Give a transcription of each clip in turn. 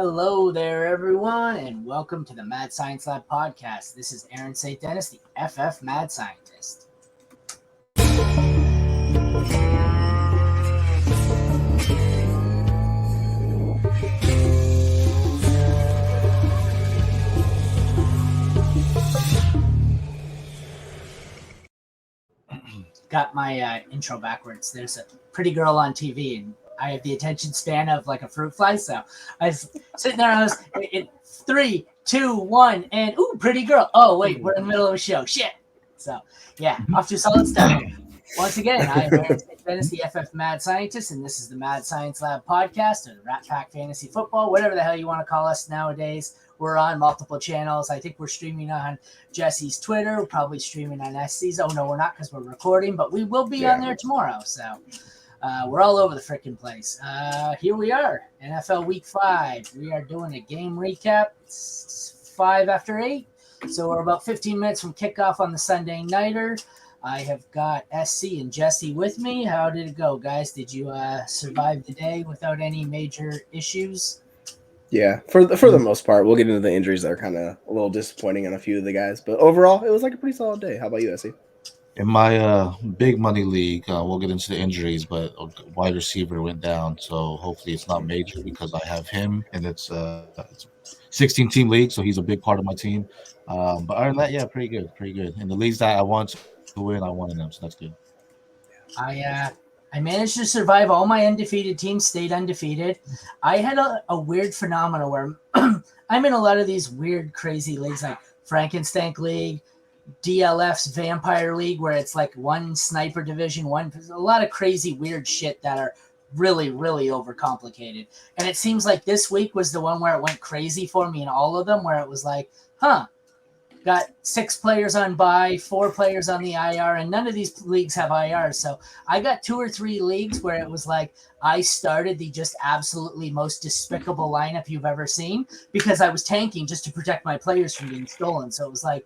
Hello there, everyone, and welcome to the Mad Science Lab podcast. This is Aaron St. Dennis, the FF Mad Scientist. Got my intro backwards. There's a pretty girl on TV, and I have the attention span of like a fruit fly. So I was sitting there, I was in 3, 2, 1, and ooh, pretty girl. Oh, wait, we're in the middle of a show. Shit. So, yeah, off to a solid start. Once again, I'm Aaron St. Dennis, the FF Mad Scientist, and this is the Mad Science Lab podcast, or Rat Pack Fantasy Football, whatever the hell you want to call us nowadays. We're on multiple channels. I think we're streaming on Jesse's Twitter. We're probably streaming on SC's. Oh, no, we're not because we're recording, but we will be on there tomorrow. So we're all over the freaking place. Here we are, NFL Week 5. We are doing a game recap. It's 5 after 8. So we're about 15 minutes from kickoff on the Sunday Nighter. I have got SC and Jesse with me. How did it go, guys? Did you survive the day without any major issues? Yeah, for the most part. We'll get into the injuries that are kind of a little disappointing on a few of the guys. But overall, it was like a pretty solid day. How about you, SC? In my big money league, we'll get into the injuries, but a wide receiver went down. So hopefully it's not major because I have him, and it's a 16-team league, so he's a big part of my team. But other than that, yeah, pretty good. In the leagues that I want to win, I won in them, so that's good. I managed to survive. All my undefeated teams stayed undefeated. I had a weird phenomenon where I'm in a lot of these weird, crazy leagues like Frankenstein League, DLF's Vampire League, where it's like one sniper division, a lot of crazy, weird shit that are really, really overcomplicated. And it seems like this week was the one where it went crazy for me in all of them, where it was like, got 6 players on bye, 4 players on the IR, and none of these leagues have IR. So I got 2 or 3 leagues where it was like I started the just absolutely most despicable lineup you've ever seen because I was tanking just to protect my players from being stolen. So it was like,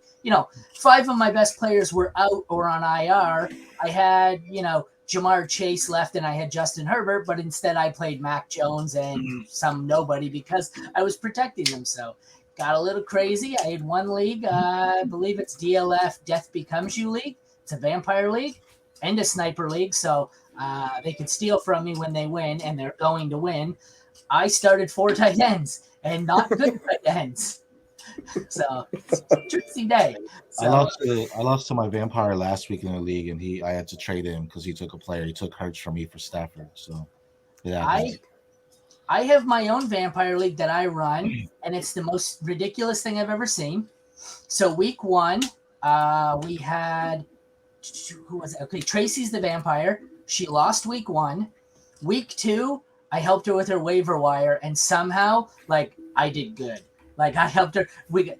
5 of my best players were out or on IR. I had, Jamar Chase left and I had Justin Herbert, but instead I played Mac Jones and some nobody because I was protecting them. So got a little crazy. I had one league, I believe it's DLF Death Becomes You League. It's a vampire league and a sniper league, so they could steal from me when they win, and they're going to win. I started 4 tight ends, and not good tight ends. So it's an interesting day. So, I lost to my vampire last week in the league, and I had to trade him because he took a player. He took Hurts from me for Stafford. So yeah, I have my own vampire league that I run, and it's the most ridiculous thing I've ever seen. So week 1, we had who was it? Okay, Tracy's the vampire. She lost week 1. Week 2, I helped her with her waiver wire, and somehow, I did good. I helped her.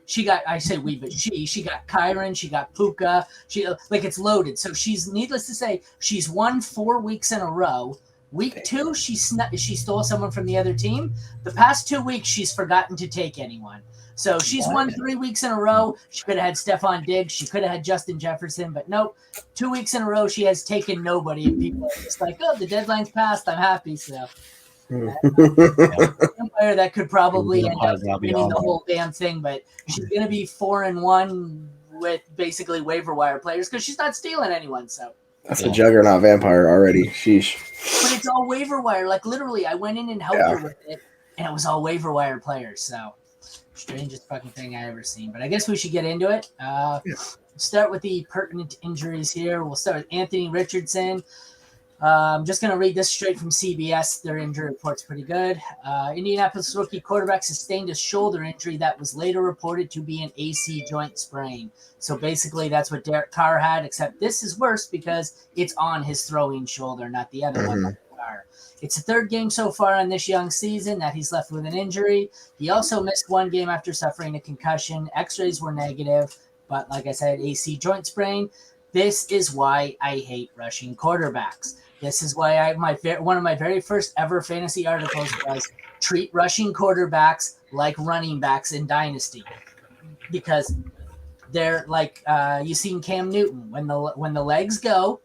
She got Kyron, she got Puka. It's loaded. So needless to say, she's won 4 weeks in a row. Week 2, she stole someone from the other team. The past 2 weeks, she's forgotten to take anyone. So she's won 3 weeks in a row. She could have had Stephon Diggs. She could have had Justin Jefferson, but nope. 2 weeks in a row, she has taken nobody. And people are just like, oh, the deadline's passed. I'm happy. So player that could probably end up winning the whole damn thing, but she's going to be 4-1 with basically waiver wire players because she's not stealing anyone. So. That's a juggernaut vampire already. Sheesh. But it's all waiver wire. Literally, I went in and helped her with it, and it was all waiver wire players. So, strangest fucking thing I ever seen. But I guess we should get into it. Start with the pertinent injuries here. We'll start with Anthony Richardson. I'm just going to read this straight from CBS. Their injury report's pretty good. Indianapolis rookie quarterback sustained a shoulder injury that was later reported to be an AC joint sprain. So basically that's what Derek Carr had, except this is worse because it's on his throwing shoulder, not the other one. Like Carr. It's the 3rd game so far in this young season that he's left with an injury. He also missed 1 game after suffering a concussion. X-rays were negative, but like I said, AC joint sprain. This is why I hate rushing quarterbacks. This is why one of my very first ever fantasy articles was treat rushing quarterbacks like running backs in Dynasty, because they're like you seen Cam Newton when the legs go,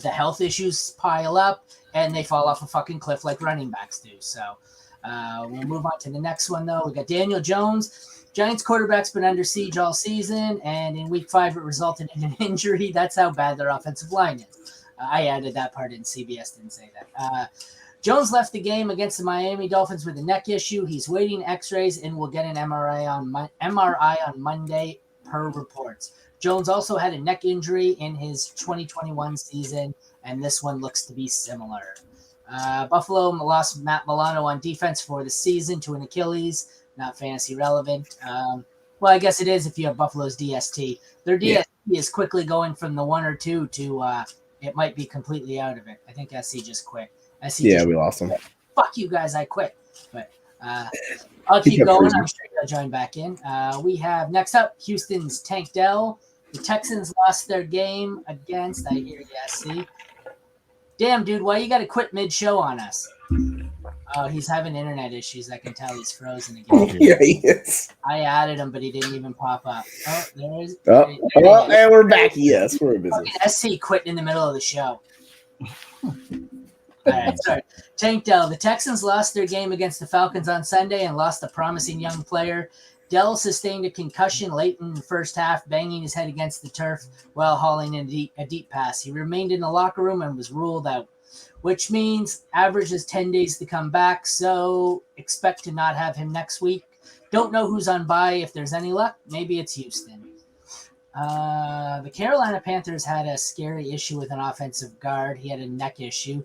the health issues pile up and they fall off a fucking cliff like running backs do. So We'll move on to the next one, though. We got Daniel Jones. Giants quarterback's been under siege all season, and in week 5, it resulted in an injury. That's how bad their offensive line is. I added that part in. CBS didn't say that. Jones left the game against the Miami Dolphins with a neck issue. He's waiting X-rays and will get an MRI on Monday, per reports. Jones also had a neck injury in his 2021 season, and this one looks to be similar. Buffalo lost Matt Milano on defense for the season to an Achilles. Not fantasy relevant. Well, I guess it is if you have Buffalo's DST. Their DST is quickly going from the 1 or 2 to it might be completely out of it. I think SC just quit. We lost him. Fuck you guys, I quit. But I'll keep going. I'm sure he'll join back in. We have next up Houston's Tank Dell. The Texans lost their game against, I hear you, SC. Damn, dude, why you got to quit mid-show on us? Oh, he's having internet issues. I can tell he's frozen again. Yeah, he is. I added him, but he didn't even pop up. Oh, there is. And we're back. Yes, we're in business. SC quit in the middle of the show. All right, sorry. Tank Dell. The Texans lost their game against the Falcons on Sunday and lost a promising young player. Dell sustained a concussion late in the first half, banging his head against the turf while hauling in a deep pass. He remained in the locker room and was ruled out, which means averages 10 days to come back, so expect to not have him next week. Don't know who's on bye. If there's any luck, maybe it's Houston. The Carolina Panthers had a scary issue with an offensive guard. He had a neck issue.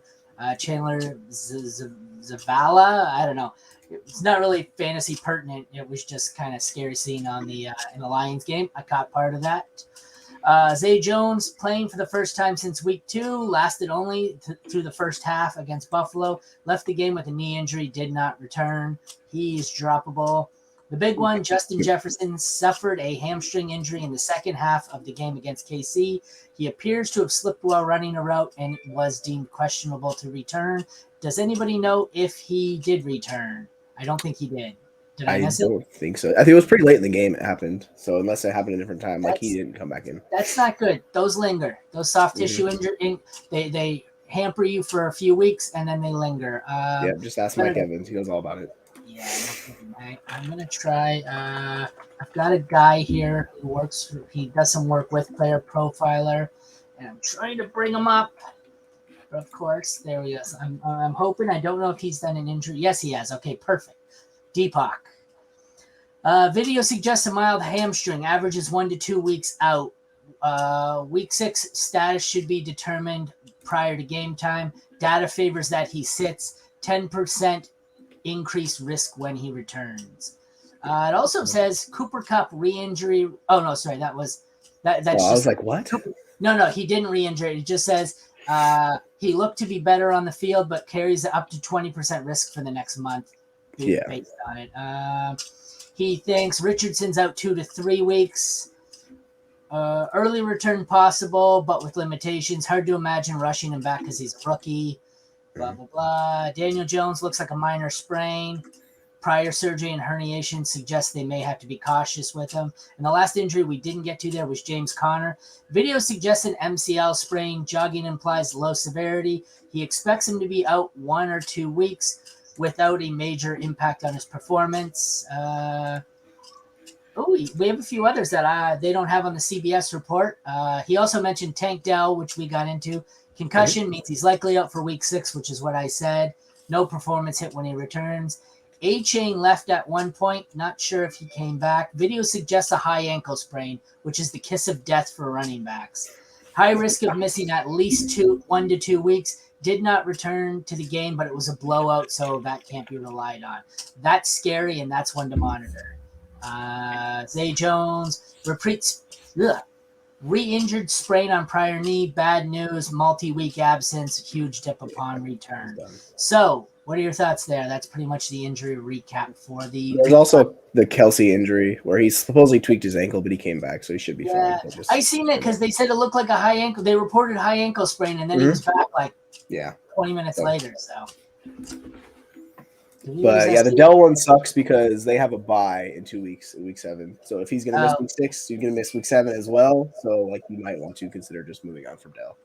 Chandler Zavala, I don't know. It's not really fantasy pertinent. It was just kind of scary seeing on the in the Lions game. I caught part of that. Zay Jones playing for the first time since week 2, lasted only through the first half against Buffalo, left the game with a knee injury, did not return. He is droppable. The big one, Justin Jefferson suffered a hamstring injury in the second half of the game against KC. He appears to have slipped while running a route and was deemed questionable to return. Does anybody know if he did return? I don't think he did. Did I miss it? I don't think so. I think it was pretty late in the game it happened. So unless it happened a different time, he didn't come back in. That's not good. Those linger. Those soft tissue injury, they hamper you for a few weeks and then they linger. Just ask Mike Evans. He knows all about it. Yeah, I'm going to try. I've got a guy here who he does some work with Player Profiler, and I'm trying to bring him up. But of course, there he is. I'm hoping. I don't know if he's done an injury. Yes, he has. Okay, perfect. Deepak. Video suggests a mild hamstring, averages 1 to 2 weeks out. Week 6 status should be determined prior to game time. Data favors that he sits. 10% increased risk when he returns. It also says Cooper Kupp re-injury. Oh no, sorry, that was that. That's I was like, what? No, he didn't re-injure. It just says he looked to be better on the field, but carries up to 20% risk for the next month. Based on it. He thinks Richardson's out 2 to 3 weeks. Early return possible, but with limitations. Hard to imagine rushing him back because he's a rookie. Blah, blah, blah. Daniel Jones looks like a minor sprain. Prior surgery and herniation suggests they may have to be cautious with him. And the last injury we didn't get to there was James Conner. Video suggests an MCL sprain. Jogging implies low severity. He expects him to be out 1 or 2 weeks without a major impact on his performance. We have a few others that they don't have on the CBS report. He also mentioned Tank Dell, which we got into. Concussion means he's likely out for week 6, which is what I said. No performance hit when he returns. A-Chain left at one point. Not sure if he came back. Video suggests a high ankle sprain, which is the kiss of death for running backs. High risk of missing at least 1 to 2 weeks. Did not return to the game, but it was a blowout, so that can't be relied on. That's scary, and that's one to monitor. Zay Jones, re-injured sprain on prior knee, bad news, multi-week absence, huge dip upon return. So, what are your thoughts there? That's pretty much the injury recap for the... There's also the Kelsey injury where he supposedly tweaked his ankle, but he came back, so he should be fine. I seen it because they said it looked like a high ankle. They reported high ankle sprain, and then he was back 20 minutes later. So, but the Dell one sucks because they have a bye in 2 weeks, in week 7. So if he's gonna miss week 6, you're gonna miss week 7 as well. So you might want to consider just moving on from Dell.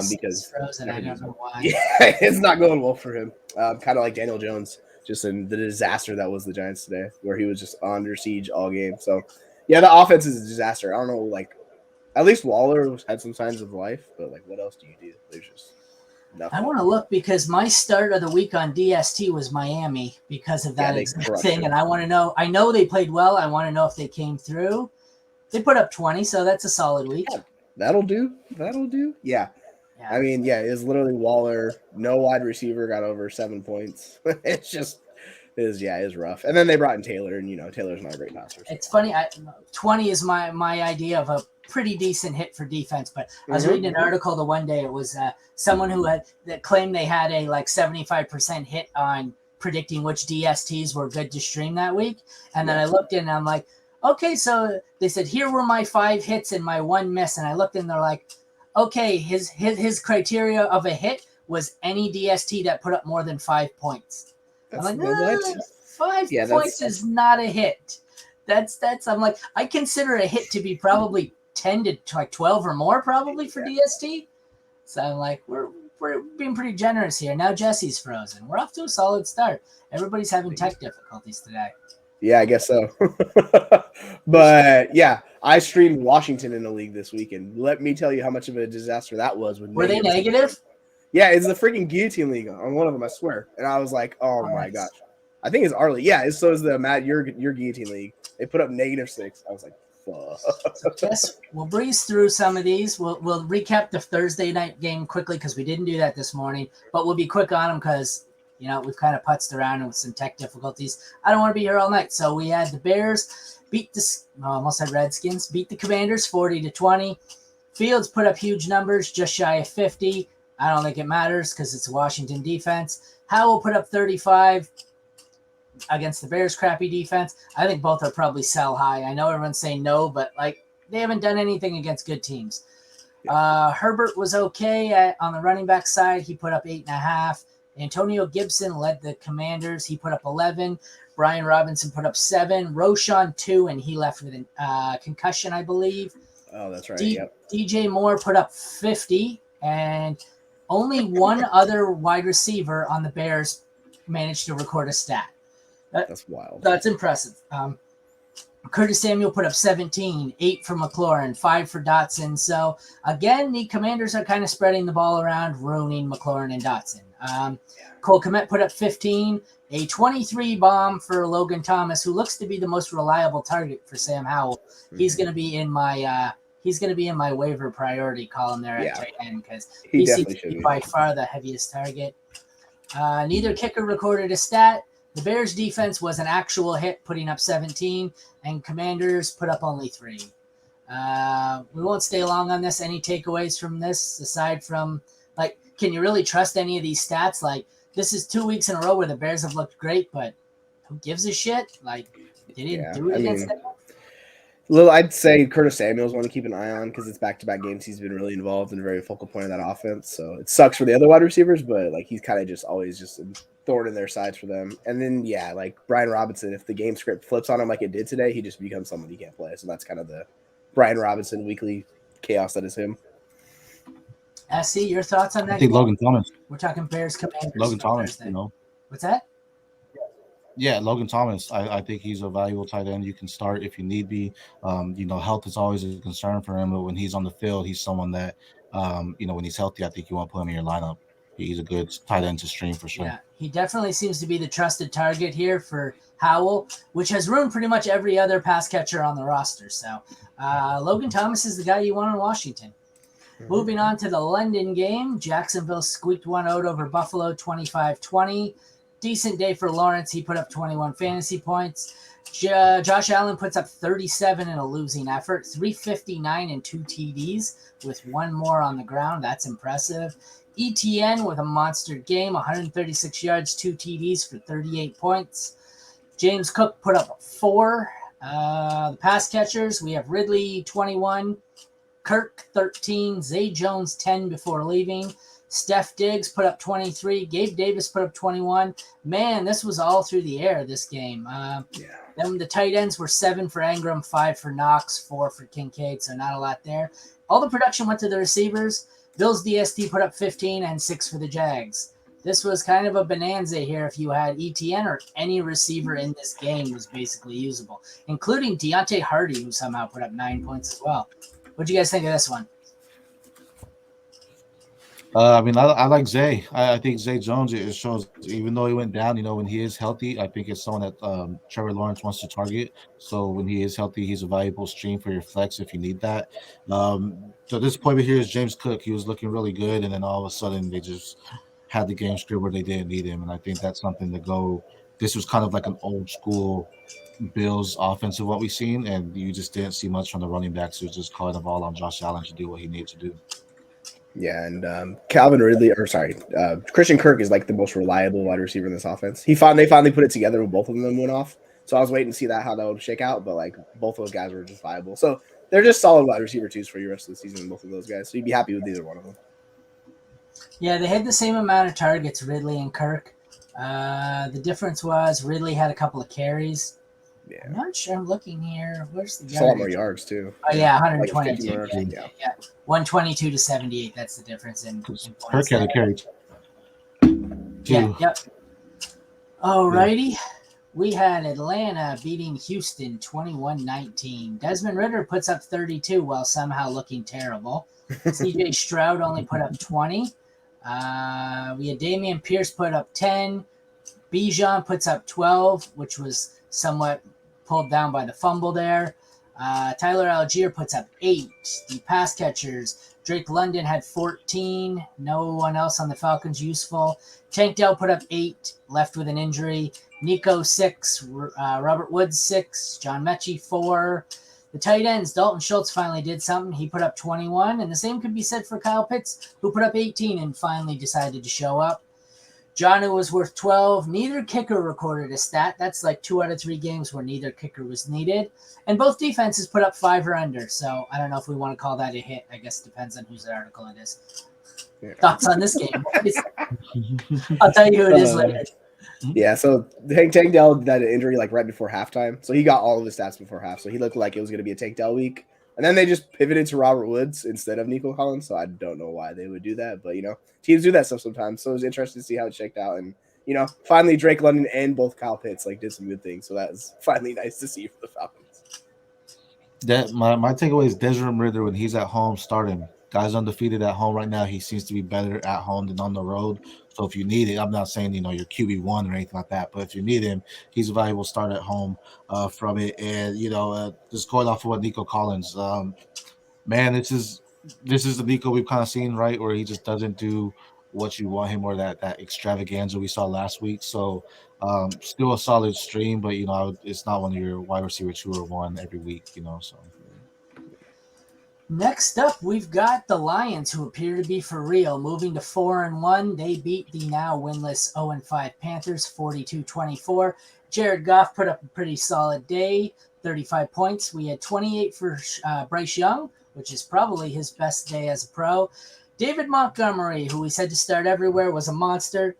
Because frozen, I don't know why. Yeah, it's not going well for him. Kind of like Daniel Jones. just in the disaster that was the Giants today, where he was just under siege all game. So, yeah, the offense is a disaster. I don't know, like, at least Waller had some signs of life, but, like, what else do you do? There's just nothing. I want to look because my start of the week on DST was Miami because of that exact thing. And I want to know, I know they played well. I want to know if they came through. They put up 20, so that's a solid week. Yeah, that'll do. Yeah. I mean, yeah, it's literally Waller. No wide receiver got over 7 points. It's rough. And then they brought in Taylor, and Taylor's not a great passer. So. It's funny. 20 is my idea of a pretty decent hit for defense. But I was reading an article the one day. It was someone that claimed they had a 75% hit on predicting which DSTs were good to stream that week. And then I looked in and I'm like, okay, so they said here were my 5 hits and my 1 miss. And I looked in, they're like, okay, his criteria of a hit was any DST that put up more than 5 points. I'm like, no, 5 points is not a hit. That's I'm like, I consider a hit to be probably 10 to 12 or more probably for DST. So I'm like, we're being pretty generous here. Now Jesse's frozen. We're off to a solid start. Everybody's having tech difficulties today. Yeah, I guess so. But yeah, I streamed Washington in the league this week, and let me tell you how much of a disaster that was. Were they negative? Yeah, it's the freaking guillotine league on one of them, I swear. And I was like, oh my gosh. I think it's our league. Yeah, so is the Matt, your guillotine league. They put up -6. I was like, fuck. So yes, we'll breeze through some of these. We'll recap the Thursday night game quickly because we didn't do that this morning, but we'll be quick on them because we've kind of putzed around with some tech difficulties. I don't want to be here all night. So we had the Bears beat Redskins, beat the Commanders 40-20. Fields put up huge numbers, just shy of 50. I don't think it matters because it's a Washington defense. Howell put up 35 against the Bears' crappy defense. I think both are probably sell high. I know everyone's saying no, but they haven't done anything against good teams. Herbert was okay on the running back side. He put up 8.5. Antonio Gibson led the Commanders. He put up 11. Brian Robinson put up 7. Roschon 2, and he left with a concussion, I believe. Oh, that's right. Yep. DJ Moore put up 50, and only one other wide receiver on the Bears managed to record a stat. That's wild. That's impressive. Curtis Samuel put up 17, 8 for McLaurin, 5 for Dotson. So, again, the Commanders are kind of spreading the ball around, ruining McLaurin and Dotson. Cole Kmet put up 15, a 23 bomb for Logan Thomas, who looks to be the most reliable target for Sam Howell. Mm-hmm. He's going to be in my waiver priority column there at tight end because he seems to be by far the heaviest target. Neither kicker recorded a stat. The Bears defense was an actual hit, putting up 17, and Commanders put up only 3. We won't stay long on this. Any takeaways from this aside from can you really trust any of these stats? This is 2 weeks in a row where the Bears have looked great, but who gives a shit? They didn't do it against them. I'd say Curtis Samuel's one to keep an eye on because it's back-to-back games. He's been really involved and a very focal point of that offense. So it sucks for the other wide receivers, but he's kind of just always just a thorn in their sides for them. And then Brian Robinson, if the game script flips on him like it did today, he just becomes someone he can't play. So that's kind of the Brian Robinson weekly chaos that is him. SC, your thoughts on that? I think Logan Thomas. We're talking Bears Commanders. Logan Thomas, What's that? Yeah, Logan Thomas. I think he's a valuable tight end. You can start if you need be. Health is always a concern for him, but when he's on the field, he's someone that, when he's healthy, I think you want to put him in your lineup. He's a good tight end to stream for sure. Yeah, he definitely seems to be the trusted target here for Howell, which has ruined pretty much every other pass catcher on the roster. So Logan Thomas is the guy you want in Washington. Mm-hmm. Moving on to the London game, Jacksonville squeaked one out over Buffalo 25-20. Decent day for Lawrence. He put up 21 fantasy points. Josh Allen puts up 37 in a losing effort, 359 and 2 TDs with one more on the ground. That's impressive. ETN with a monster game, 136 yards, 2 TDs for 38 points. James Cook put up 4. The pass catchers, we have Ridley, 21. Kirk, 13. Zay Jones, 10 before leaving. Steph Diggs put up 23. Gabe Davis put up 21. Man, this was all through the air, this game. Then the tight ends were 7 for Engram, 5 for Knox, 4 for Kincaid, so not a lot there. All the production went to the receivers. Bills DST put up 15 and 6 for the Jags. this was kind of a bonanza here. If you had ETN or any receiver in this game was basically usable, including Deontay Hardy, who somehow put up 9 points as well. What do you guys think of this one? I mean, I like Zay. I think Zay Jones, it shows, even though he went down, when he is healthy, I think it's someone that Trevor Lawrence wants to target. So when he is healthy, he's a valuable stream for your flex if you need that. So this point here is James Cook. He was looking really good, and then all of a sudden they just had the game script where they didn't need him. And I think that's something to go. This was kind of like an old school Bills offense of what we've seen, and you just didn't see much from the running backs who just calling the ball on Josh Allen to do what he needed to do. Yeah, and Christian Kirk is like the most reliable wide receiver in this offense. They finally put it together when both of them went off. So I was waiting to see how that would shake out, but like both of those guys were just viable. So they're just solid wide receiver twos for your rest of the season, both of those guys. So you'd be happy with either one of them. Yeah, they had the same amount of targets, Ridley and Kirk. The difference was Ridley had a couple of carries. Yeah. I'm not sure. I'm looking here. Where's the It's a lot more yards too. Oh yeah, Like 122. 50 yards, Yeah, 122 to 78. That's the difference in points. Kirk had a carry. Yeah. Yep. Alrighty. We had Atlanta beating Houston 21-19. Desmond Ridder puts up 32 while somehow looking terrible. CJ Stroud only put up 20. We had Damian Pierce put up 10. Bijan puts up 12, which was somewhat pulled down by the fumble there. Tyler Algier puts up 8. The pass catchers, Drake London had 14. No one else on the Falcons useful. Tank Dell put up 8, left with an injury. Nico 6, Robert Woods 6, John Mechie 4. The tight ends, Dalton Schultz finally did something. He put up 21, and the same could be said for Kyle Pitts, who put up 18 and finally decided to show up. Jonnu was worth 12. Neither kicker recorded a stat. That's like 2 out of 3 games where neither kicker was needed. And both defenses put up 5 or under. So I don't know if we want to call that a hit. I guess it depends on whose article it is. Yeah. Thoughts on this game? I'll tell you who it is later. Yeah, so Tank Dell had an injury like right before halftime. So he got all of his stats before half. So he looked like it was going to be a Tank Dell week. And then they just pivoted to Robert Woods instead of Nico Collins. So I don't know why they would do that. But, teams do that stuff sometimes. So it was interesting to see how it shaked out. And, finally Drake London and both Kyle Pitts did some good things. So that was finally nice to see for the Falcons. My takeaway is Desmond Ridder when he's at home starting. Guy's undefeated at home right now. He seems to be better at home than on the road. So if you need it, I'm not saying, you're QB1 or anything like that, but if you need him, he's a valuable start at home from it. And, just going off of what Nico Collins, man, this is the Nico we've kind of seen, right, where he just doesn't do what you want him or that extravaganza we saw last week. So still a solid stream, but, it's not one of your wide receiver 2 or 1 every week, so. Next up, we've got the Lions, who appear to be for real, moving to 4-1. They beat the now winless 0-5 Panthers 42-24. Jared Goff put up a pretty solid day, 35 points. We had 28 for Bryce Young, which is probably his best day as a pro. David Montgomery, who we said to start everywhere, was a monster.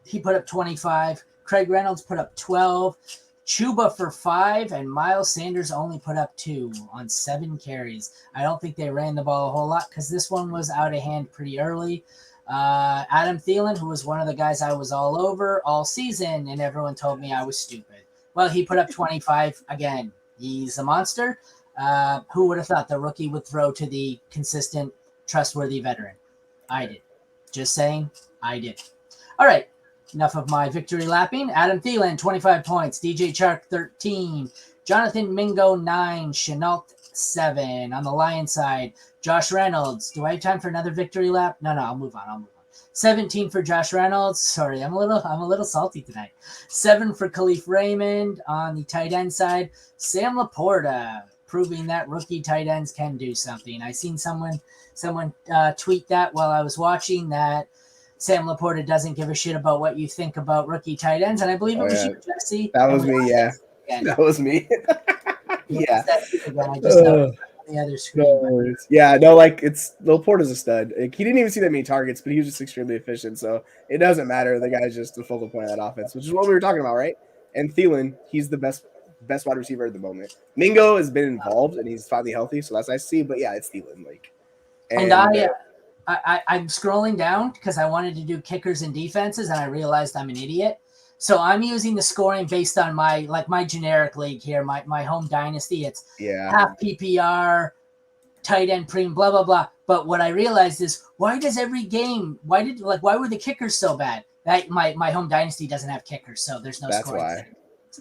He put up 25. Craig Reynolds put up 12. Chuba for 5, and Miles Sanders only put up 2 on 7 carries. I don't think they ran the ball a whole lot because this one was out of hand pretty early. Adam Thielen, who was one of the guys I was all over all season, and everyone told me I was stupid. Well, he put up 25 again. He's a monster. Who would have thought the rookie would throw to the consistent, trustworthy veteran? I did. Just saying, I did. All right. Enough of my victory lapping. Adam Thielen, 25 points. DJ Chark, 13. Jonathan Mingo, 9. Chenault, 7. On the Lions side, Josh Reynolds. Do I have time for another victory lap? No, I'll move on. 17 for Josh Reynolds. Sorry, I'm a little salty tonight. 7 for Khalif Raymond. On the tight end side, Sam Laporta, proving that rookie tight ends can do something. I seen someone tweet that while I was watching that Sam Laporta doesn't give a shit about what you think about rookie tight ends, and I believe it was you, Jesse. That was me, yeah. That was me. Yeah. I just know the other screen. Yeah, no, Laporta's a stud. He didn't even see that many targets, but he was just extremely efficient, so it doesn't matter. The guy's just the focal point of that offense, which is what we were talking about, right? And Thielen, he's the best wide receiver at the moment. Mingo has been involved, and he's finally healthy, so that's nice to see, but yeah, it's Thielen. I'm scrolling down because I wanted to do kickers and defenses, and I realized I'm an idiot. So I'm using the scoring based on my generic league here, my home dynasty. It's Yeah. half PPR, tight end premium, blah blah blah. But what I realized is why were the kickers so bad? That my home dynasty doesn't have kickers, so there's no That's scoring. why.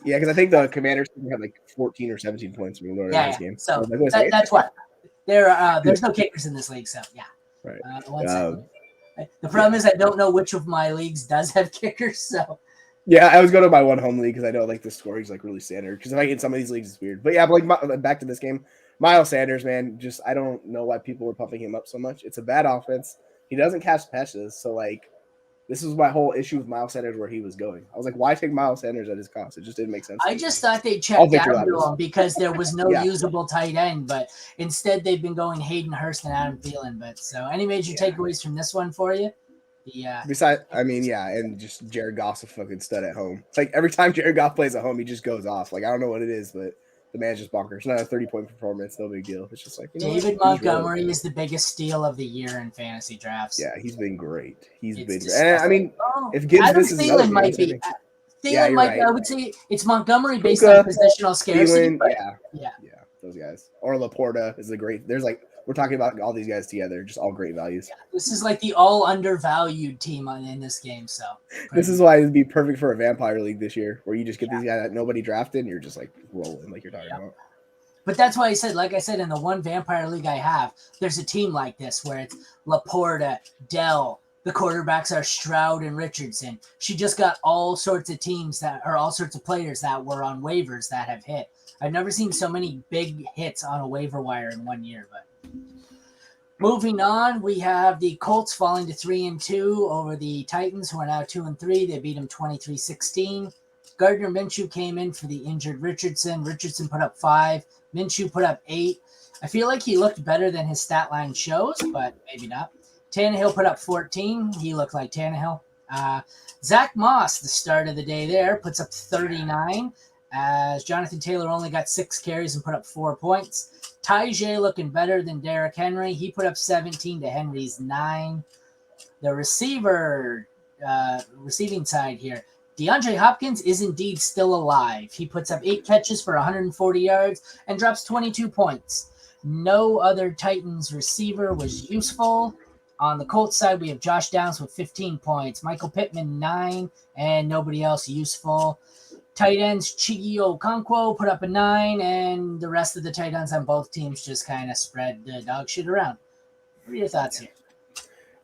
Yeah, because I think the Commanders had like 14 or 17 points from the Yeah. game. So like, wait a second. that's why there's no kickers in this league. So yeah. Right. One second. The problem is I don't know which of my leagues does have kickers. So Yeah, I was going to my one home league because I know like the scoring's like really standard. Because if I get in some of these leagues, it's weird. But yeah, back to this game, Miles Sanders, man, just I don't know why people were pumping him up so much. It's a bad offense. He doesn't catch passes, so like this is my whole issue with Miles Sanders where he was going. I was like, why take Miles Sanders at his cost? It just didn't make sense. I just thought they All checked Victor down to Ladders. him because there was no Yeah. usable tight end, but instead they've been going Hayden Hurst and Adam Thielen. But so any major Yeah. takeaways from this one for you? Besides, I mean, yeah, and just Jared Goff's a fucking stud at home. It's like every time Jared Goff plays at home, he just goes off. Like I don't know what it is, but the man's just bonkers. It's not a 30-point performance, no big deal. It's just like David Montgomery is the biggest steal of the year in fantasy drafts. Yeah, he's been great. He's It's been great. disgusting. And I mean, Oh, if Gibbs Adam misses another Thielen game, might it's be. gonna Thielen you're might. right. I would say it's Montgomery based Puka, on positional scarcity. Thielen, But yeah, yeah. those guys. Or Laporta is a great. There's like we're talking about all these guys together, just all great values. This is like the all undervalued team in this game. So This is why it'd be perfect for a vampire league this year, where you just get these guys that nobody drafted, and you're just like rolling, like you're talking about. But that's why I said, like I said, in the one vampire league I have, there's a team like this where it's Laporta, Dell. The quarterbacks are Stroud and Richardson. She just got all sorts of teams all sorts of players that were on waivers that have hit. I've never seen so many big hits on a waiver wire in 1 year. But moving on, we have the Colts falling to 3-2 over the Titans, who are now 2-3. They beat them 23-16. Gardner Minshew came in for the injured Richardson. Richardson put up 5. Minshew put up 8. I feel like he looked better than his stat line shows, but maybe not. Tannehill put up 14. He looked like Tannehill. Zach Moss, the start of the day there, puts up 39, as Jonathan Taylor only got 6 carries and put up 4 points. Tajay looking better than Derrick Henry. He put up 17 to Henry's 9. The receiving side here, DeAndre Hopkins is indeed still alive. He puts up 8 catches for 140 yards and drops 22 points. No other Titans receiver was useful. On the Colts side, we have Josh Downs with 15 points, Michael Pittman 9, and nobody else useful. Tight ends, Chigi Okonkwo put up a 9, and the rest of the tight ends on both teams just kind of spread the dog shit around. What are your thoughts here?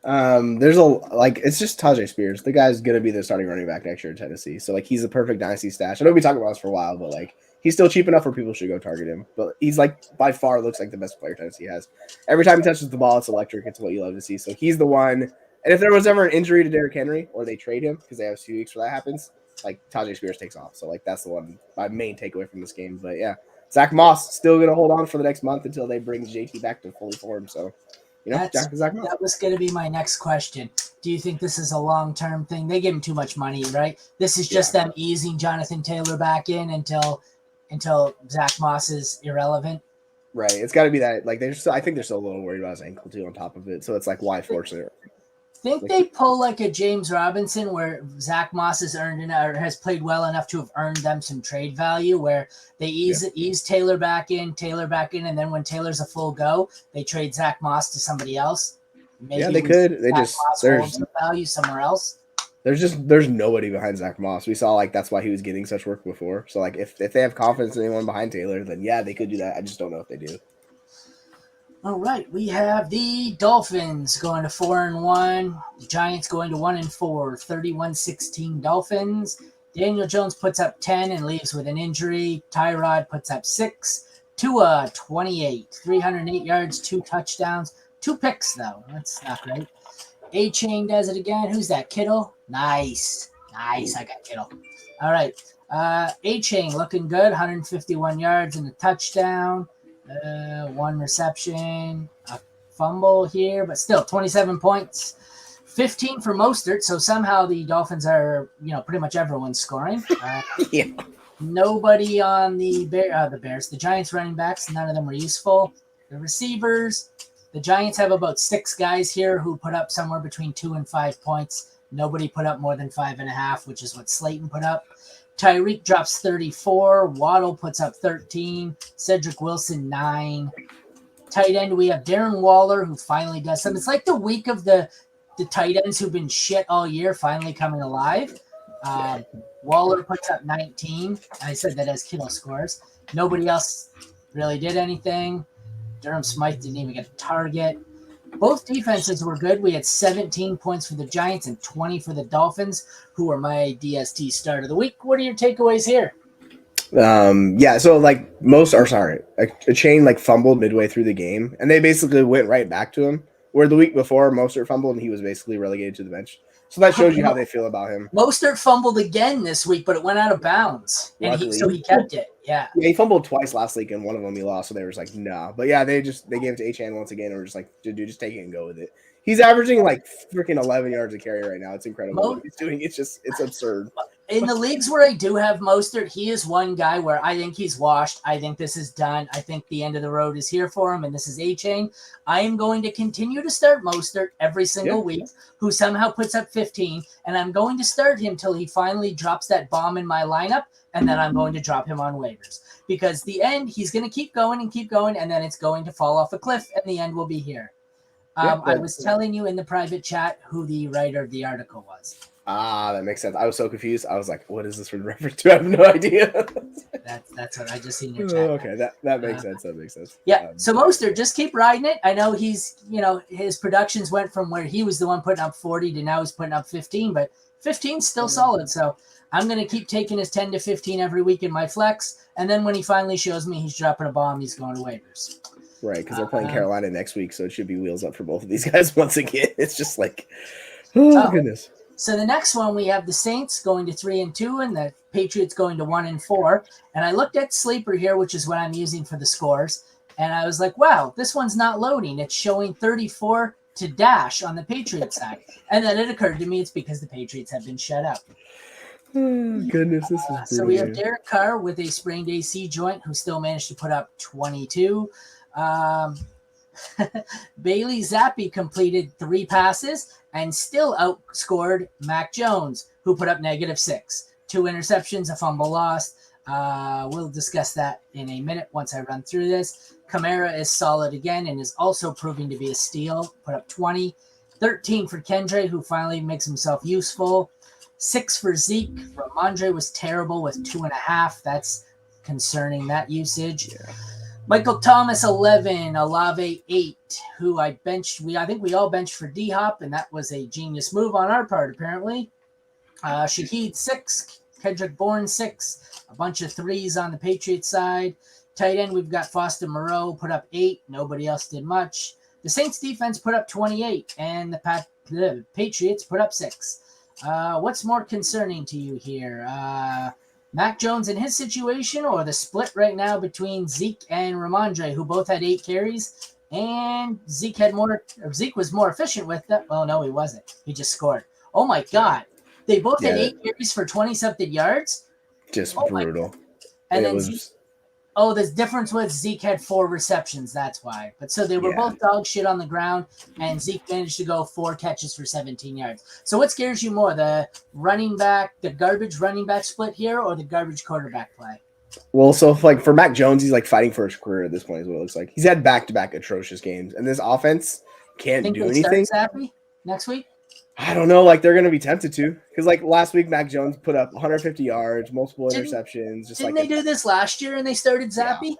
There's it's just Tajay Spears. The guy's gonna be the starting running back next year in Tennessee. So like he's a perfect dynasty stash. I know we talked about this for a while, but like he's still cheap enough where people should go target him. But he's like by far looks like the best player Tennessee has. Every time he touches the ball, it's electric. It's what you love to see. So he's the one. And if there was ever an injury to Derrick Henry or they trade him because they have a few weeks where that happens, like Tajay Spears takes off. So like that's the one my main takeaway from this game. But yeah, Zach Moss still gonna hold on for the next month until they bring JT back to fully form. So Zach Moss. That was going to be my next question. Do you think this is a long-term thing? They give him too much money, right? This is just them easing Jonathan Taylor back in until Zach Moss is irrelevant. Right. It's got to be that. Like I think they're still a little worried about his ankle too. On top of it, so it's like why force it? Think they pull like a James Robinson where Zach Moss has played well enough to have earned them some trade value, where they ease Taylor back in, and then when Taylor's a full go, they trade Zach Moss to somebody else. Maybe they could. They just there's value somewhere else. There's nobody behind Zach Moss. We saw like that's why he was getting such work before. So like if they have confidence in anyone behind Taylor, then yeah, they could do that. I just don't know if they do. All right, we have the Dolphins going to 4-1. The Giants going to 1-4, 31-16 Dolphins. Daniel Jones puts up 10 and leaves with an injury. Tyrod puts up 6. Tua, 28, 308 yards, 2 touchdowns, 2 picks, though. That's not great. A-Chain does it again. Who's that, Kittle? Nice. I got Kittle. All right. A-Chain looking good, 151 yards and a touchdown. 1 reception, a fumble here, but still 27 points, 15 for Mostert. So somehow the Dolphins are, pretty much everyone's scoring. Yeah. Nobody on the Bears, the Giants running backs, none of them were useful. The receivers, The Giants have about 6 guys here who put up somewhere between 2 and 5 points. Nobody put up more than 5.5, which is what Slayton put up. Tyreek drops 34. Waddle puts up 13. Cedric Wilson, 9. Tight end, we have Darren Waller, who finally does something. It's like the week of the tight ends who've been shit all year finally coming alive. Waller puts up 19. I said that as Kittle scores. Nobody else really did anything. Durham Smythe didn't even get a target. Both defenses were good. We had 17 points for the Giants and 20 for the Dolphins, who were my DST start of the week. What are your takeaways here? So like a chain like fumbled midway through the game, and they basically went right back to him. Where the week before, Mostert fumbled and he was basically relegated to the bench. So that shows you how they feel about him. Mostert fumbled again this week, but it went out of bounds, and he kept it. Yeah, he fumbled twice last week, and one of them he lost. So they were just like, no. But yeah, they gave it to Achane once again, and we're just like, dude, just take it and go with it. He's averaging like freaking 11 yards a carry right now. It's incredible what he's doing. It's absurd. In the leagues where I do have Mostert, he is one guy where I think he's washed. I think this is done. I think the end of the road is here for him, and this is Achane. I am going to continue to start Mostert every single week, who somehow puts up 15, and I'm going to start him till he finally drops that bomb in my lineup, and then I'm going to drop him on waivers. Because the end, he's going to keep going, and then it's going to fall off a cliff, and the end will be here. I was telling you in the private chat who the writer of the article was. That makes sense. I was so confused. I was like, what is this in reference to? I have no idea. That's what I just seen your chat. Okay, that makes sense. That makes sense. Yeah. So Mostert, just keep riding it. I know his productions went from where he was the one putting up 40 to now he's putting up 15, but 15's still solid. So I'm going to keep taking his 10 to 15 every week in my flex. And then when he finally shows me he's dropping a bomb, he's going to waivers. Right, because they're playing Carolina next week, so it should be wheels up for both of these guys once again. It's just like, oh goodness. So the next one, we have the Saints going to 3-2, and the Patriots going to 1-4. And I looked at Sleeper here, which is what I'm using for the scores, and I was like, wow, this one's not loading. It's showing 34 to dash on the Patriots side. And then it occurred to me it's because the Patriots have been shut out. Oh, goodness, this is so we have Derek Carr with a sprained AC joint who still managed to put up 22. Bailey Zappi completed 3 passes and still outscored Mac Jones, who put up -6. 2 interceptions, a fumble lost. We'll discuss that in a minute once I run through this. Kamara is solid again and is also proving to be a steal. Put up 20. 13 for Kendre, who finally makes himself useful. 6 for Zeke. Ramondre was terrible with 2.5. That's concerning, that usage. Yeah. Michael Thomas, 11, Olave, 8, who I benched. I think we all benched for D-Hop, and that was a genius move on our part, apparently. Shaheed, 6, Kendrick Bourne, 6, a bunch of 3s on the Patriots side. Tight end, we've got Foster Moreau, put up 8. Nobody else did much. The Saints defense put up 28, and the Patriots put up 6. What's more concerning to you here? Mac Jones in his situation, or the split right now between Zeke and Ramondre, who both had 8 carries, and Zeke was more efficient with them. Well, no, he wasn't. He just scored. Oh my God. They both had 8 carries for 20-something yards. Just brutal. And then the difference was Zeke had 4 receptions. That's why. But so they were both dog shit on the ground, and Zeke managed to go 4 catches for 17 yards. So what scares you more, the garbage running back split here, or the garbage quarterback play? Well, so for Mac Jones, he's like fighting for his career at this point is what it looks like. He's had back-to-back atrocious games, and this offense can't do anything. Start Zappy next week? I don't know. Like, they're going to be tempted to. Because, like, last week, Mac Jones put up 150 yards, multiple interceptions. Didn't they do this last year and they started Zappy?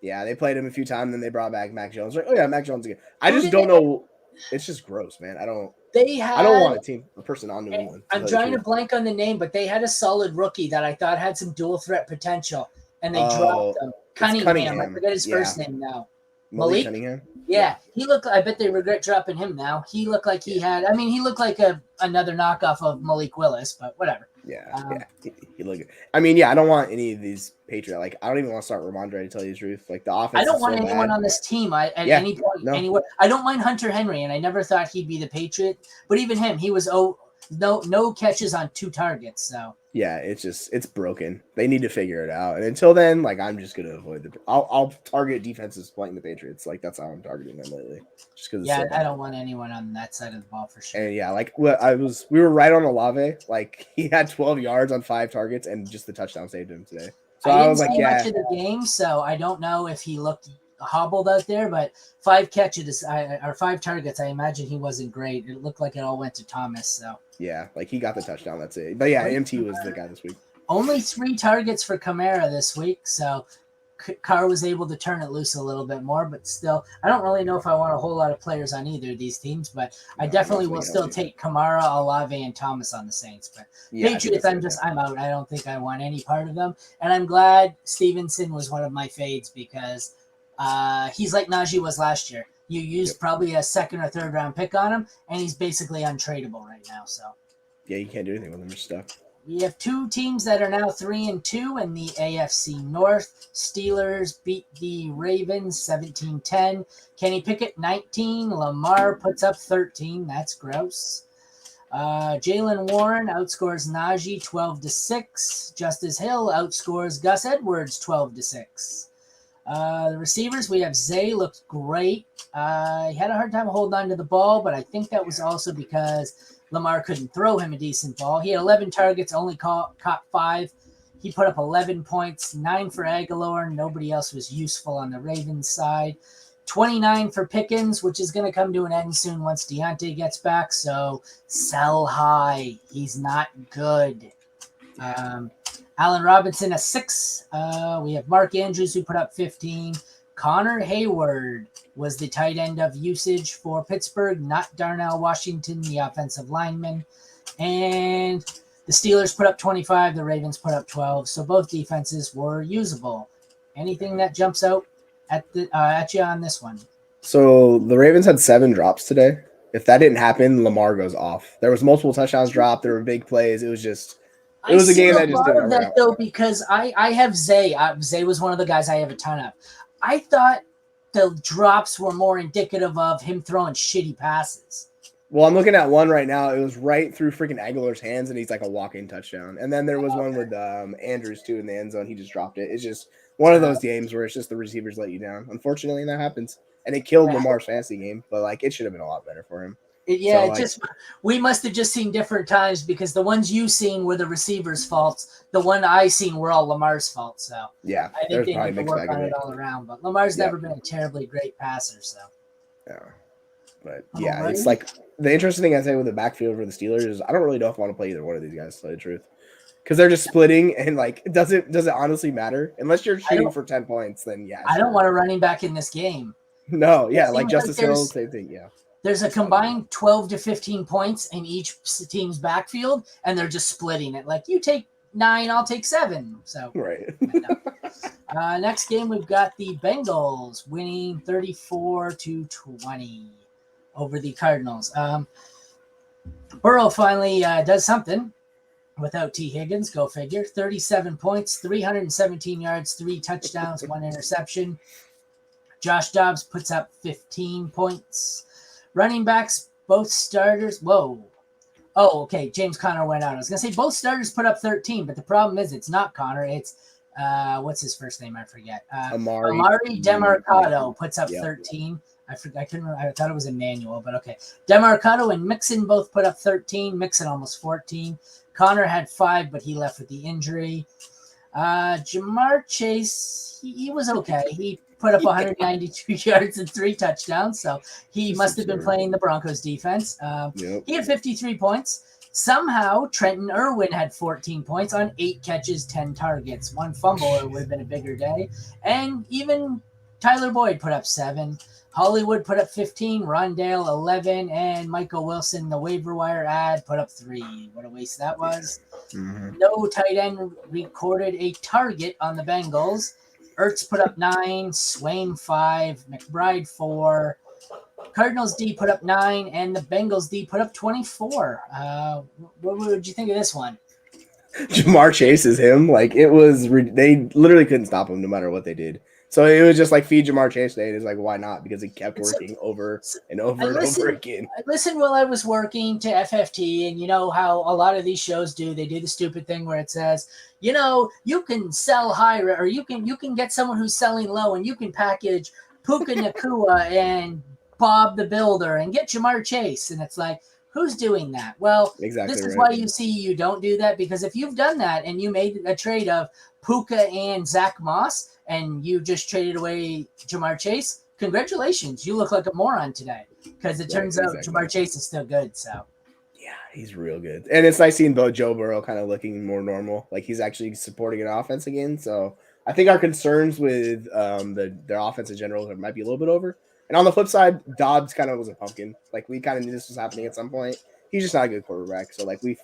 Yeah, they played him a few times, then they brought back Mac Jones. Like, oh, yeah, Mac Jones again. I just don't know. It's just gross, man. I don't want a person on New England. I'm trying to blank on the name, but they had a solid rookie that I thought had some dual threat potential, and they dropped him. Cunningham. I forget his first name now. Malik Cunningham? Yeah, he looked. I bet they regret dropping him now. He looked like he looked like another knockoff of Malik Willis, but whatever. He looked. I mean, I don't want any of these Patriot. Like, I don't even want to start Ramondre, to tell you the truth. Like, the offense. I don't want anyone on this team at any point, anywhere. I don't mind Hunter Henry, and I never thought he'd be the Patriot. But even him, he was no catches on 2 targets. So Yeah, it's broken. They need to figure it out. And until then, like I'm just gonna avoid the. I'll target defenses playing the Patriots. Like that's how I'm targeting them lately. Just because. yeah, I don't want anyone on that side of the ball for sure. And yeah, like we were right on Olave. Like he had 12 yards on 5 targets, and just the touchdown saved him today. So I was like, yeah. Much of the game, so I don't know if he looked hobbled out there, but 5 catches or 5 targets. I imagine he wasn't great. It looked like it all went to Thomas. So yeah, like he got the touchdown. That's it. But yeah, MT was the guy this week. Only 3 targets for Kamara this week, so Carr was able to turn it loose a little bit more. But still, I don't really know if I want a whole lot of players on either of these teams, but I definitely will still take Kamara, Olave, and Thomas on the Saints. But yeah, Patriots, I'm out. I don't think I want any part of them, and I'm glad Stevenson was one of my fades because he's like Najee was last year. You used probably a 2nd or 3rd round pick on him, and he's basically untradeable right now. So yeah, you can't do anything with him. You're stuck. We have 2 teams that are now 3-2 in the AFC North. Steelers beat the Ravens 17-10. Kenny Pickett 19. Lamar puts up 13. That's gross. Jalen Warren outscores Najee 12-6. Justice Hill outscores Gus Edwards 12-6. The receivers, we have Zay looked great. He had a hard time holding on to the ball, but I think that was also because Lamar couldn't throw him a decent ball. He had 11 targets, only caught 5. He put up 11 points, 9 for Aguilar. Nobody else was useful on the Ravens side. 29 for Pickens, which is going to come to an end soon once Deontay gets back. So sell high. He's not good. Allen Robinson, a 6. We have Mark Andrews, who put up 15. Connor Hayward was the tight end of usage for Pittsburgh, not Darnell Washington, the offensive lineman. And the Steelers put up 25. The Ravens put up 12. So both defenses were usable. Anything that jumps out at you on this one? So the Ravens had 7 drops today. If that didn't happen, Lamar goes off. There was multiple touchdowns dropped. There were big plays. It was a game that just didn't work out. Though, because I have Zay. Zay was one of the guys I have a ton of. I thought the drops were more indicative of him throwing shitty passes. Well, I'm looking at one right now. It was right through freaking Aguilar's hands, and he's like a walk-in touchdown. And then there was one with Andrews, too, in the end zone. He just dropped it. It's just one of those games where it's just the receivers let you down. Unfortunately, that happens. And it killed Lamar's fantasy game, but, like, it should have been a lot better for him. We must have just seen different times because the ones you seen were the receivers' faults. The one I seen were all Lamar's fault. So yeah, I think they need to work on it all around. But Lamar's never been a terribly great passer. So yeah, but yeah, it's like the interesting thing I say with the backfield for the Steelers is I don't really know if I want to play either one of these guys. To tell you the truth, because they're just splitting and like does it honestly matter unless you're shooting for 10 points? Then yeah, I don't want a running back in this game. No, yeah, like Justice Hill, same thing. Yeah. There's a combined 12 to 15 points in each team's backfield, and they're just splitting it. Like, you take 9, I'll take 7. So right. Next game, we've got the Bengals winning 34-20 over the Cardinals. Burrow finally does something without T. Higgins. Go figure. 37 points, 317 yards, 3 touchdowns, 1 interception. Josh Dobbs puts up 15 points. Running backs, both starters. Whoa. Oh, okay. James Conner went out. I was going to say both starters put up 13, but the problem is it's not Conner. It's, what's his first name? I forget. Amari Demarcado puts up 13. I couldn't remember. I thought it was Emmanuel, but okay. Demarcado and Mixon both put up 13. Mixon almost 14. Conner had 5, but he left with the injury. Jamar Chase, he was okay. He put up 192 yards and 3 touchdowns, so he must have been playing the Broncos defense. He had 53 points. Somehow, Trenton Irwin had 14 points on 8 catches, 10 targets. 1 fumble, it would have been a bigger day. And even Tyler Boyd put up 7. Hollywood put up 15, Rondale 11, and Michael Wilson, the waiver wire ad, put up 3. What a waste that was. Mm-hmm. No tight end recorded a target on the Bengals. Ertz put up 9, Swain 5, McBride 4. Cardinals D put up 9, and the Bengals D put up 24. What would you think of this one? Jamar Chase is him. Like, it was, they literally couldn't stop him no matter what they did. So it was just like feed Jamar Chase today. And it's like, why not? Because it kept It's- working over and I over and listen- over again. I listened while I was working to FFT, and you know how a lot of these shows do. They do the stupid thing where it says, you know, you can sell high, or you can get someone who's selling low, and you can package Puka Nakua and Bob the Builder and get Jamar Chase. And it's like, who's doing that? Well, Exactly. this is right. why you see you don't do that, because if you've done that and you made a trade of Puka and Zach Moss and you just traded away Jamar Chase, congratulations. You look like a moron today, because it turns out Jamar Chase is still good. So yeah, he's real good. And it's nice seeing Joe Burrow kind of looking more normal. Like he's actually supporting an offense again. So I think our concerns with their offense in general might be a little bit over. And on the flip side, Dobbs kind of was a pumpkin. Like we kind of knew this was happening at some point. He's just not a good quarterback. So like we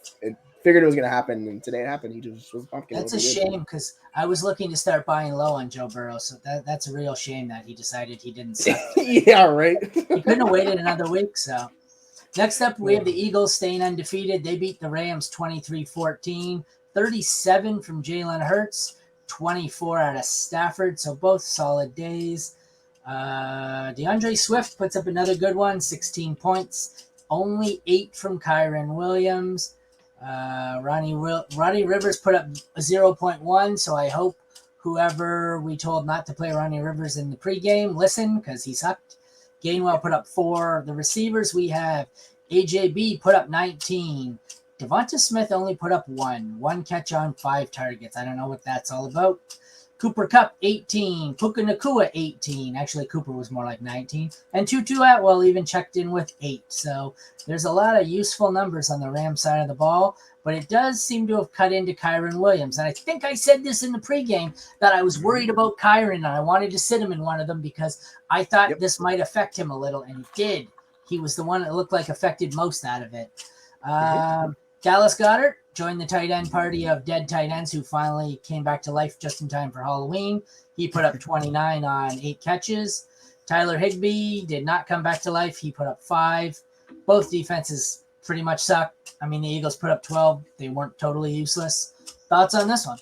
figured it was going to happen, and today it happened. He just was a pumpkin. that's a shame, because I was looking to start buying low on Joe Burrow. So that's a real shame that he decided he didn't suck. Yeah, right. He couldn't have waited another week. So next up, we have the Eagles staying undefeated. They beat the Rams 23-14, 37 from Jalen Hurts, 24 out of Stafford. So both solid days. DeAndre Swift puts up another good one, 16 points, only 8 from Kyron Williams. Ronnie Rivers put up a 0.1, so I hope whoever we told not to play Ronnie Rivers in the pregame, listen, because he sucked. Gainwell put up 4. The receivers, we have AJB put up 19. Devonta Smith only put up 1 catch on 5 targets. I don't know what that's all about. Cooper Kupp, 18. Puka Nakua, 18. Actually, Cooper was more like 19. And Tutu Atwell even checked in with 8. So there's a lot of useful numbers on the Rams side of the ball, but it does seem to have cut into Kyron Williams. And I think I said this in the pregame that I was worried about Kyron, and I wanted to sit him in one of them because I thought this might affect him a little, and it did. He was the one that looked like affected most out of it. Dallas Goedert joined the tight end party of dead tight ends who finally came back to life just in time for Halloween. He put up 29 on 8 catches. Tyler Higbee did not come back to life. He put up 5. Both defenses pretty much suck. I mean, the Eagles put up 12. They weren't totally useless. Thoughts on this one?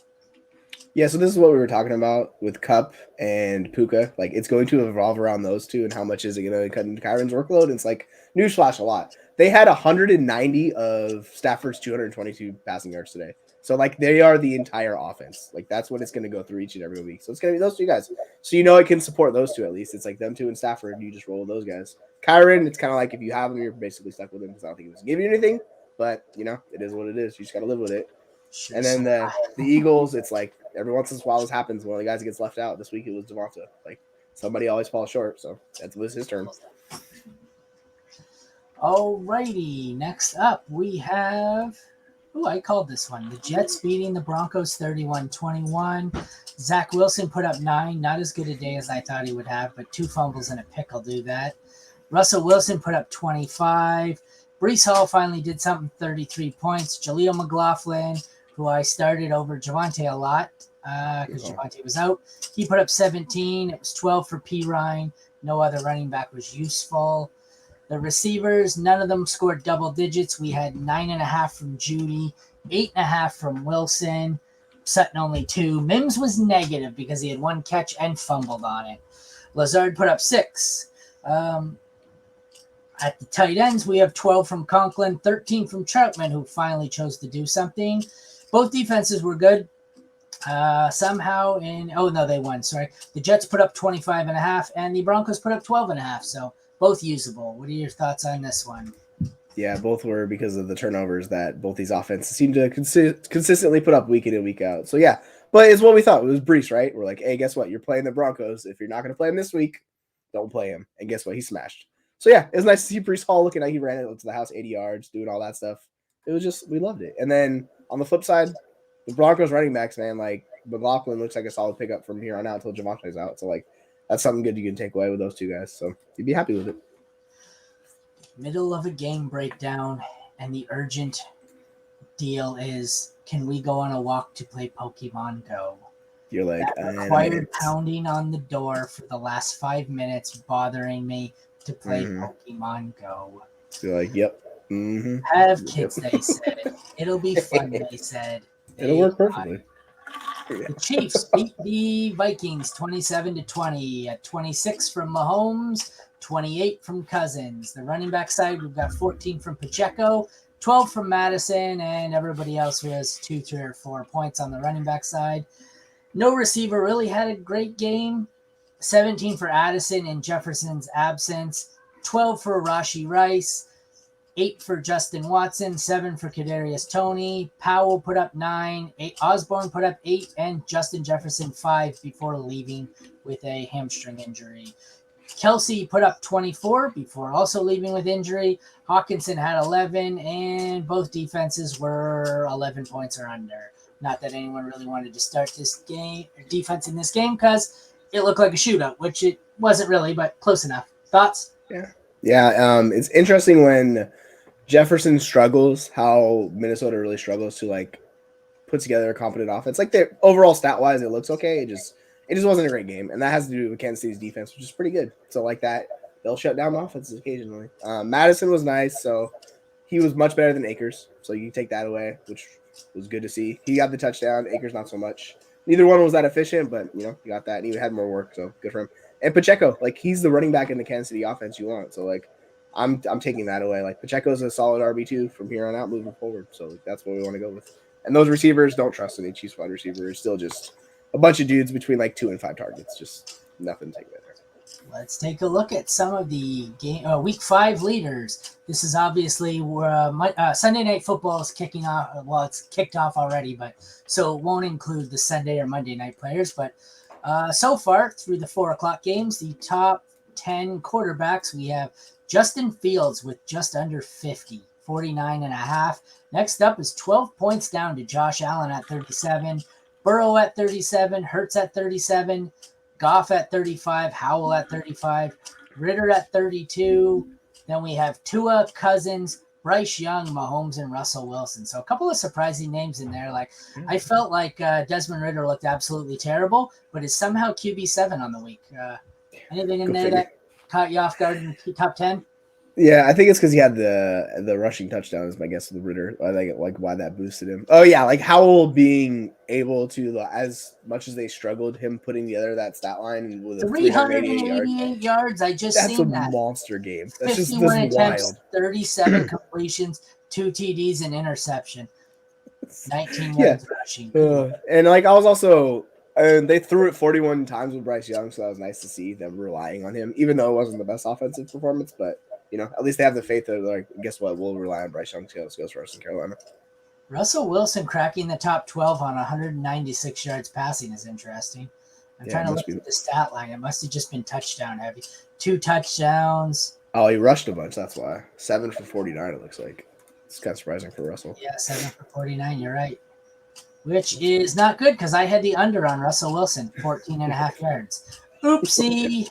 Yeah, so this is what we were talking about with Kupp and Puka. Like, it's going to evolve around those two, and how much is it going to cut into Kyron's workload? And it's like, newsflash, a lot. They had 190 of Stafford's 222 passing yards today. So, like, they are the entire offense. Like, that's what it's going to go through each and every week. So, it's going to be those two guys. So, you know it can support those two at least. It's like them two and Stafford, and you just roll with those guys. Kyron, it's kind of like if you have him, you're basically stuck with him because I don't think he was giving you anything. But, you know, it is what it is. You just got to live with it. And then the Eagles, it's like every once in a while this happens. One of the guys gets left out. This week it was Devonta. Like, somebody always falls short. So, that was his turn. Alrighty, next up we have, I called this one. The Jets beating the Broncos 31-21. Zach Wilson put up 9, not as good a day as I thought he would have, but 2 fumbles and a pick will do that. Russell Wilson put up 25. Breece Hall finally did something, 33 points. Jaleel McLaughlin, who I started over Javonte a lot because Javonte was out, he put up 17. It was 12 for P. Ryan. No other running back was useful. The receivers, none of them scored double digits. We had 9.5 from Judy, 8.5 from Wilson. Sutton only 2. Mims was negative because he had 1 catch and fumbled on it. Lazard put up 6. At the tight ends, we have 12 from Conklin, 13 from Troutman, who finally chose to do something. Both defenses were good. Somehow they won. Sorry. The Jets put up 25.5 and the Broncos put up 12.5. So both usable. What are your thoughts on this one? Yeah, both were because of the turnovers that both these offenses seem to consistently put up week in and week out. So, yeah, but it's what we thought. It was Breece, right? We're like, hey, guess what? You're playing the Broncos. If you're not going to play him this week, don't play him. And guess what? He smashed. So, yeah, it was nice to see Breece Hall looking like he ran it to the house 80 yards, doing all that stuff. It was just, we loved it. And then on the flip side, the Broncos running backs, man, like McLaughlin looks like a solid pickup from here on out until Javonte's out. So, like, that's something good you can take away with those two guys. So, you'd be happy with it. Middle of a game breakdown, and the urgent deal is, can we go on a walk to play Pokemon Go? You're like, that required pounding on the door for the last 5 minutes, bothering me to play Pokemon Go. You're like, yep. Mm-hmm. Have kids, they said. It'll be fun, they said. It'll work perfectly. The Chiefs beat the Vikings 27-20 at 26 from Mahomes, 28 from Cousins. The running back side, we've got 14 from Pacheco, 12 from Madison, and everybody else was 2, 3, or 4 points on the running back side. No receiver really had a great game. 17 for Addison in Jefferson's absence, 12 for Rashee Rice, 8 for Justin Watson, 7 for Kadarius Toney. Powell put up 9, Osborne put up 8, and Justin Jefferson 5 before leaving with a hamstring injury. Kelsey put up 24 before also leaving with injury. Hawkinson had 11, and both defenses were 11 points or under. Not that anyone really wanted to start this game or defense in this game because it looked like a shootout, which it wasn't really, but close enough. Thoughts? Yeah. It's interesting when Jefferson struggles, how Minnesota really struggles to like put together a competent offense. Like the overall stat wise, it looks okay. It just wasn't a great game, and that has to do with Kansas City's defense, which is pretty good. So like that, they'll shut down offenses occasionally. Madison was nice, so he was much better than Akers. So you can take that away, which was good to see. He got the touchdown. Akers not so much. Neither one was that efficient, but he got that, and he had more work, so good for him. And Pacheco, like he's the running back in the Kansas City offense you want. So like I'm taking that away. Like Pacheco's a solid RB2 from here on out moving forward. So like, that's what we want to go with. And those receivers, don't trust any Chiefs wide receivers. Still just a bunch of dudes between like 2 and 5 targets. Just nothing to take away there. Let's take a look at some of the Week 5 leaders. This is obviously where Sunday Night Football is kicking off. Well, it's kicked off already, but so it won't include the Sunday or Monday night players. But so far through the 4 o'clock games, the top 10 quarterbacks, we have Justin Fields with just under 50, 49.5. Next up is 12 points down to Josh Allen at 37, Burrow at 37, Hurts at 37, Goff at 35, Howell at 35, Ritter at 32. Then we have Tua, Cousins, Bryce Young, Mahomes, and Russell Wilson. So a couple of surprising names in there. Like I felt like Desmond Ritter looked absolutely terrible, but is somehow QB7 on the week. Anything in there that caught you off guard in the top 10? Yeah, I think it's because he had the rushing touchdown is my guess of the Ritter. I think like why that boosted him. Oh yeah, like Howell being able to, as much as they struggled, him putting together that stat line with 388 yards. I just that's seen a that. monster game. That's 51 just attempts, wild. 37 completions, 2 TDs, and interception. 19 yards rushing. And like I was also. They threw it 41 times with Bryce Young, so that was nice to see them relying on him, even though it wasn't the best offensive performance. But, at least they have the faith that, like, guess what? We'll rely on Bryce Young to skills for us in Carolina. Russell Wilson cracking the top 12 on 196 yards passing is interesting. I'm trying to look at the stat line. It must have just been touchdown heavy. 2 touchdowns. Oh, he rushed a bunch. That's why. 7 for 49, it looks like. It's kind of surprising for Russell. Yeah, 7 for 49. You're right. Which is not good because I had the under on Russell Wilson, 14.5 yards. Oopsie.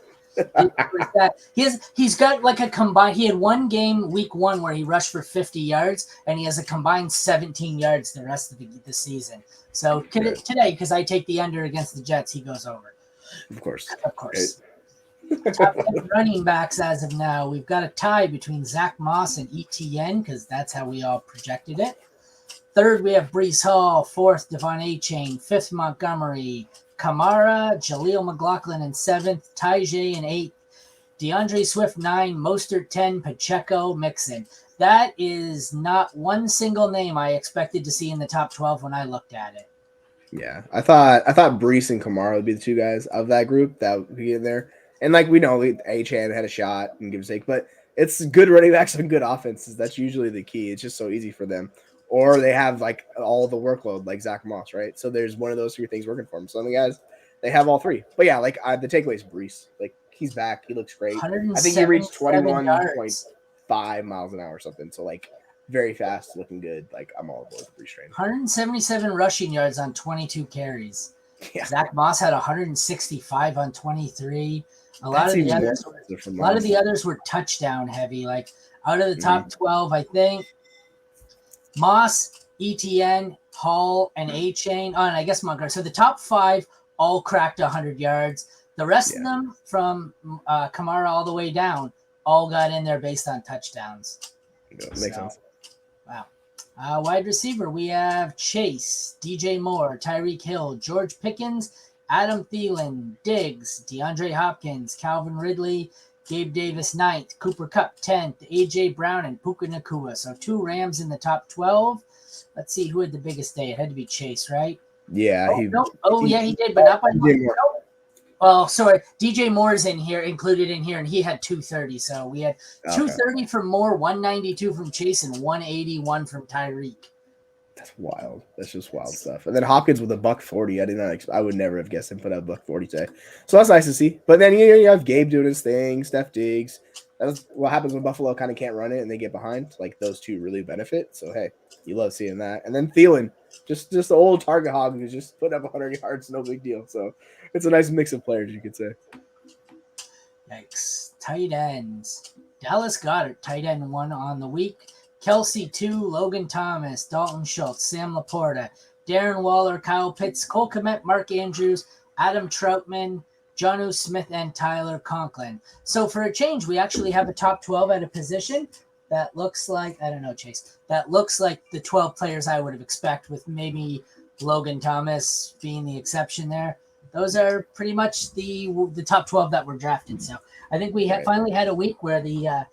He's got like a combined. He had one game week 1 where he rushed for 50 yards, and he has a combined 17 yards the rest of the season. So today, because I take the under against the Jets, he goes over. Of course. Top 10 running backs as of now. We've got a tie between Zach Moss and ETN because that's how we all projected it. Third, we have Breece Hall. Fourth, Devon Achane. Fifth, Montgomery. Kamara, Jaleel McLaughlin in 7th. Tajay in 8th. DeAndre Swift 9. Mostert 10. Pacheco, Mixon. That is not one single name I expected to see in the top 12 when I looked at it. Yeah, I thought Breece and Kamara would be the 2 guys of that group that would be in there. And like we know, Achane had a shot and give a take, but it's good running backs and good offenses. That's usually the key. It's just so easy for them. Or they have like all the workload like Zach Moss, right? So there's one of those 3 things working for them. Some of the guys, they have all 3. But yeah, like the takeaway is Breece. Like he's back. He looks great. I think he reached 21.5 miles an hour or something. So like very fast, looking good. Like I'm all aboard the Breece train. 177 rushing yards on 22 carries. Yeah. Zach Moss had 165 on 23. A lot of the others were touchdown heavy. Like out of the top 12, I think Moss, ETN, Hall, and Achane. Oh, and I guess Montgomery. So the top 5 all cracked 100 yards. The rest of them, from Kamara all the way down, all got in there based on touchdowns. Makes sense. Wow. Wide receiver, we have Chase, DJ Moore, Tyreek Hill, George Pickens, Adam Thielen, Diggs, DeAndre Hopkins, Calvin Ridley, Gabe Davis 9th, Cooper Kupp 10th, A.J. Brown, and Puka Nakua. So 2 Rams in the top 12. Let's see who had the biggest day. It had to be Chase, right? Yeah, Oh, yeah, he did, but not by much. Well, sorry, DJ Moore's included in here, and he had 230. So we had 230 from Moore, 192 from Chase, and 181 from Tyreek. That's wild. That's just wild stuff. And then Hopkins with a $140. I would never have guessed him put up $140 today. So that's nice to see. But then you have Gabe doing his thing, Steph Diggs. That's what happens when Buffalo kind of can't run it and they get behind. Like those two really benefit. So hey, you love seeing that. And then Thielen, just the old target hog who's just putting up 100 yards, no big deal. So it's a nice mix of players, you could say. Yikes. Tight ends. Dallas Goedert, tight end 1 on the week. Kelsey 2, Logan Thomas, Dalton Schultz, Sam Laporta, Darren Waller, Kyle Pitts, Cole Kmet, Mark Andrews, Adam Troutman, Jonnu Smith, and Tyler Conklin. So for a change, we actually have a top 12 at a position that looks like, I don't know, Chase, that looks like the 12 players I would have expected, with maybe Logan Thomas being the exception there. Those are pretty much the top 12 that were drafted. So I think we finally had a week where the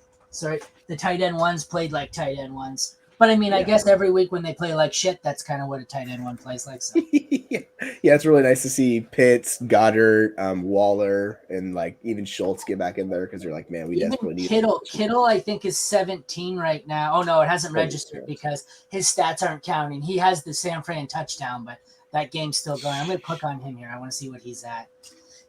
tight end ones played like tight end ones. But I mean, I guess every week when they play like shit, that's kind of what a tight end one plays like. So. Yeah, it's really nice to see Pitts, Goddard, Waller, and like even Schultz get back in there because you're like, man, we desperately need Kittle, I think, is 17 right now. Oh no, it hasn't registered because his stats aren't counting. He has the San Fran touchdown, but that game's still going. I'm gonna click on him here. I want to see what he's at.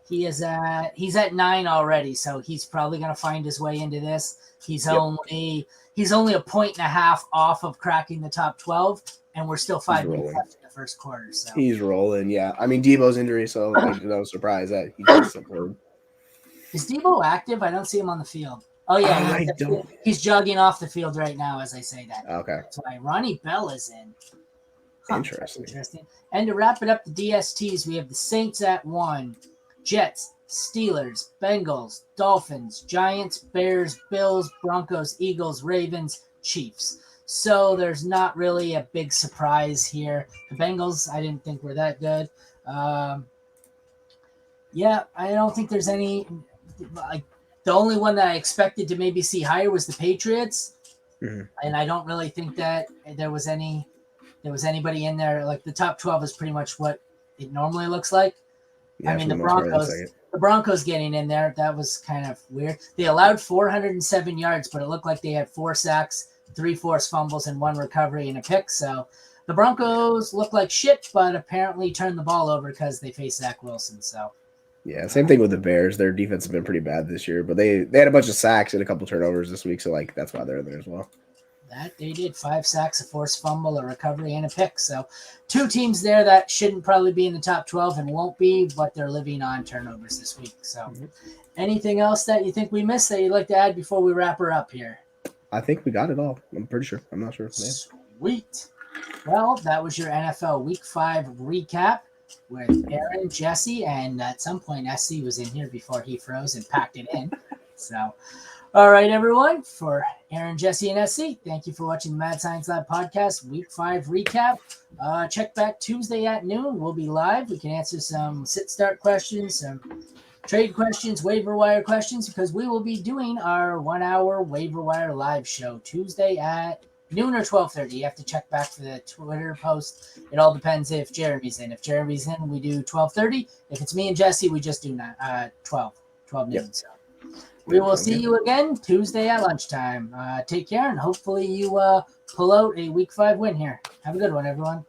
He's at 9 already, so he's probably gonna find his way into this. He's only a point and a half off of cracking the top 12, and we're still 5 minutes left in the first quarter. So he's rolling, yeah. I mean, Debo's injury, so like, no surprise that he just superb. Is Debo active? I don't see him on the field. Oh yeah, he's jogging off the field right now as I say that. Okay. That's why Ronnie Bell is in. Interesting. And to wrap it up, the DSTs, we have the Saints at 1, Jets, Steelers, Bengals, Dolphins, Giants, Bears, Bills, Broncos, Eagles, Ravens, Chiefs. So there's not really a big surprise here. The Bengals, I didn't think were that good. Yeah, I don't think there's any. Like the only one that I expected to maybe see higher was the Patriots, and I don't really think that there was anybody in there. Like the top 12 is pretty much what it normally looks like. Yeah, I mean, the Broncos getting in there, that was kind of weird. They allowed 407 yards, but it looked like they had 4 sacks, 3 forced fumbles, and 1 recovery and a pick. So the Broncos look like shit, but apparently turned the ball over because they faced Zach Wilson. So yeah, same thing with the Bears. Their defense has been pretty bad this year, but they had a bunch of sacks and a couple turnovers this week, so like that's why they're in there as well. That they did 5 sacks, a forced fumble, a recovery, and a pick. So 2 teams there that shouldn't probably be in the top 12 and won't be, but they're living on turnovers this week. So anything else that you think we missed that you'd like to add before we wrap her up here? I think we got it all. I'm pretty sure. I'm not sure. Sweet. Well, that was your NFL Week 5 recap with Aaron, Jesse, and at some point SC was in here before he froze and packed it in. So all right, everyone, for Aaron, Jesse, and SC, thank you for watching the Mad Science Lab podcast, Week 5 recap. Check back Tuesday at noon. We'll be live. We can answer some sit-start questions, some trade questions, waiver wire questions, because we will be doing our 1-hour waiver wire live show Tuesday at noon or 12:30. You have to check back for the Twitter post. It all depends if Jeremy's in. If Jeremy's in, we do 12:30. If it's me and Jesse, we just do 12 noon. Yep. So we will see you again Tuesday at lunchtime. Take care, and hopefully you pull out a Week 5 win here. Have a good one, everyone.